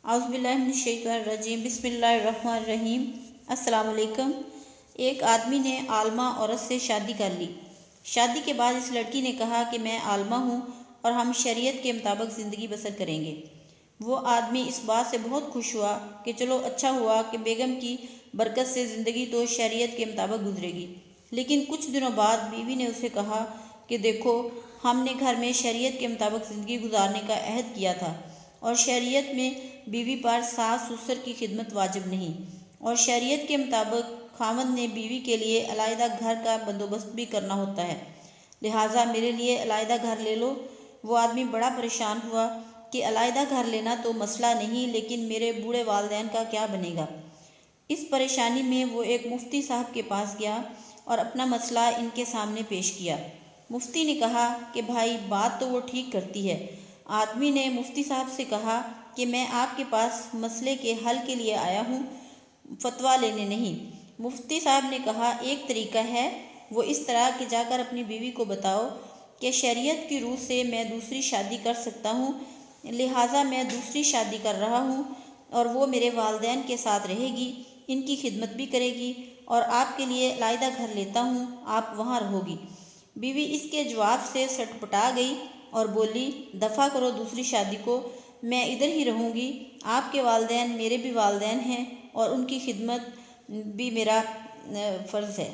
اعوذ باللہ من الشیطان الرجیم، بسم اللہ الرحمن الرحیم۔ السلام علیکم۔ ایک آدمی نے عالمہ عورت سے شادی کر لی۔ شادی کے بعد اس لڑکی نے کہا کہ میں عالمہ ہوں اور ہم شریعت کے مطابق زندگی بسر کریں گے۔ وہ آدمی اس بات سے بہت خوش ہوا کہ چلو اچھا ہوا کہ بیگم کی برکت سے زندگی تو شریعت کے مطابق گزرے گی۔ لیکن کچھ دنوں بعد بیوی نے اسے کہا کہ دیکھو، ہم نے گھر میں شریعت کے مطابق زندگی گزارنے کا عہد کیا تھا، اور شریعت میں بیوی پر ساس سسر کی خدمت واجب نہیں، اور شریعت کے مطابق خاوند نے بیوی کے لیے علیحدہ گھر کا بندوبست بھی کرنا ہوتا ہے، لہٰذا میرے لیے علیحدہ گھر لے لو۔ وہ آدمی بڑا پریشان ہوا کہ علیحدہ گھر لینا تو مسئلہ نہیں، لیکن میرے بوڑھے والدین کا کیا بنے گا؟ اس پریشانی میں وہ ایک مفتی صاحب کے پاس گیا اور اپنا مسئلہ ان کے سامنے پیش کیا۔ مفتی نے کہا کہ بھائی، بات تو وہ ٹھیک کرتی ہے۔ آدمی نے مفتی صاحب سے کہا کہ میں آپ کے پاس مسئلے کے حل کے لیے آیا ہوں، فتویٰ لینے نہیں۔ مفتی صاحب نے کہا ایک طریقہ ہے، وہ اس طرح کہ جا کر اپنی بیوی کو بتاؤ کہ شریعت کی روح سے میں دوسری شادی کر سکتا ہوں، لہٰذا میں دوسری شادی کر رہا ہوں، اور وہ میرے والدین کے ساتھ رہے گی، ان کی خدمت بھی کرے گی، اور آپ کے لیے علیحدہ گھر لیتا ہوں، آپ وہاں رہو گی۔ بیوی اس کے جواب سے سٹپٹا گئی اور بولی، دفع کرو دوسری شادی کو، میں ادھر ہی رہوں گی۔ آپ کے والدین میرے بھی والدین ہیں، اور ان کی خدمت بھی میرا فرض ہے۔